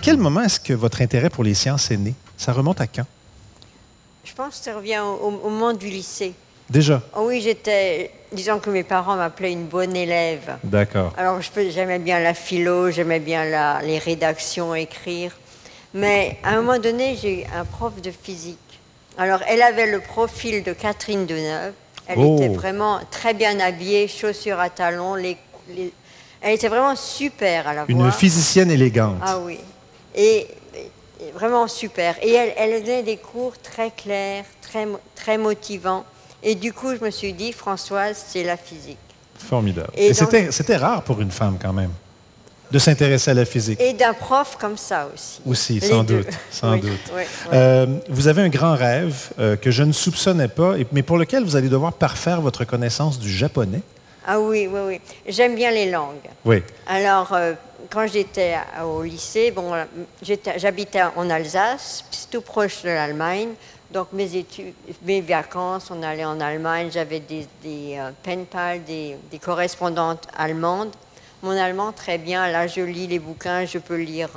quel moment est-ce que votre intérêt pour les sciences est né? Ça remonte à quand? Je pense que ça revient au moment du lycée. Déjà? Oh oui, disons que mes parents m'appelaient une bonne élève. D'accord. Alors, j'aimais bien la philo, j'aimais bien les rédactions, écrire. Mais à un moment donné, j'ai eu un prof de physique. Alors, elle avait le profil de Catherine Deneuve. Elle était vraiment très bien habillée, chaussures à talons. Elle était vraiment super à la voir. Une physicienne élégante. Ah oui. Et vraiment super. Et elle donnait des cours très clairs, très motivants. Et du coup, je me suis dit, Françoise, c'est la physique. Formidable. Et c'était rare pour une femme, quand même, de s'intéresser à la physique. Et d'un prof comme ça aussi. Aussi, sans doute. Sans doute. Oui, oui. Vous avez un grand rêve que je ne soupçonnais pas, mais pour lequel vous allez devoir parfaire votre connaissance du japonais. Ah oui, oui, oui. J'aime bien les langues. Oui. Alors, quand j'étais au lycée, bon, j'habitais en Alsace, c'est tout proche de l'Allemagne. Donc, mes vacances, on allait en Allemagne. J'avais des pen pals, des correspondantes allemandes. Mon allemand, très bien. Là, je lis les bouquins. Je peux lire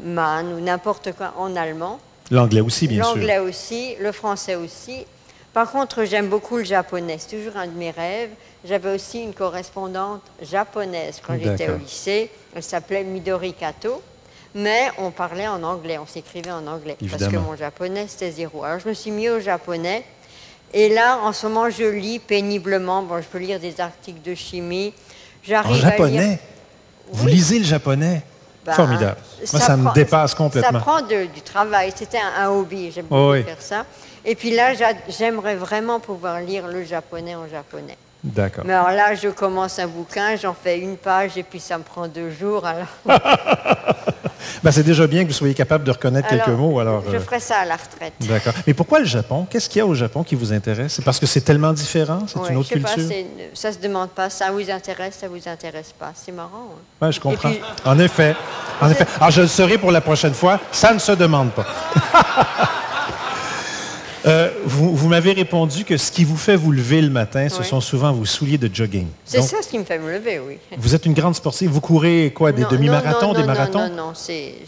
Mann ou n'importe quoi en allemand. L'anglais aussi, bien sûr. L'anglais aussi, le français aussi. Par contre, j'aime beaucoup le japonais. C'est toujours un de mes rêves. J'avais aussi une correspondante japonaise quand j'étais au lycée. Elle s'appelait Midori Kato. Mais on parlait en anglais, on s'écrivait en anglais. Évidemment. Parce que mon japonais, c'était 0. Alors, je me suis mis au japonais. Et là, en ce moment, je lis péniblement. Bon, je peux lire des articles de chimie. En japonais? Vous lisez le japonais? Formidable. Moi, ça me dépasse complètement. Ça prend du travail. C'était un hobby. J'aime beaucoup faire ça. Et puis là, j'aimerais vraiment pouvoir lire le japonais en japonais. D'accord. Mais alors là, je commence un bouquin, j'en fais une page et puis ça me prend 2 jours. Alors... Ben, c'est déjà bien que vous soyez capable de reconnaître quelques mots. Alors, je ferai ça à la retraite. D'accord. Mais pourquoi le Japon? Qu'est-ce qu'il y a au Japon qui vous intéresse? C'est parce que c'est tellement différent? C'est une autre culture? Ça ne se demande pas. Ça vous intéresse, ça ne vous intéresse pas. C'est marrant. Hein? Oui, je comprends. Puis... En effet. Alors, je le saurai pour la prochaine fois. Ça ne se demande pas. Vous m'avez répondu que ce qui vous fait vous lever le matin, ce sont souvent vos souliers de jogging. C'est ça ce qui me fait me lever, oui. Vous êtes une grande sportive. Vous courez quoi, des demi-marathons, des marathons? Non.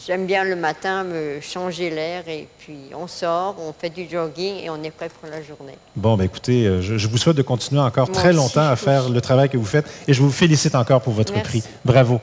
J'aime bien le matin me changer l'air et puis on sort, on fait du jogging et on est prêt pour la journée. Bon, ben écoutez, je vous souhaite de continuer encore très longtemps à faire le travail que vous faites et je vous félicite encore pour votre prix. Bravo.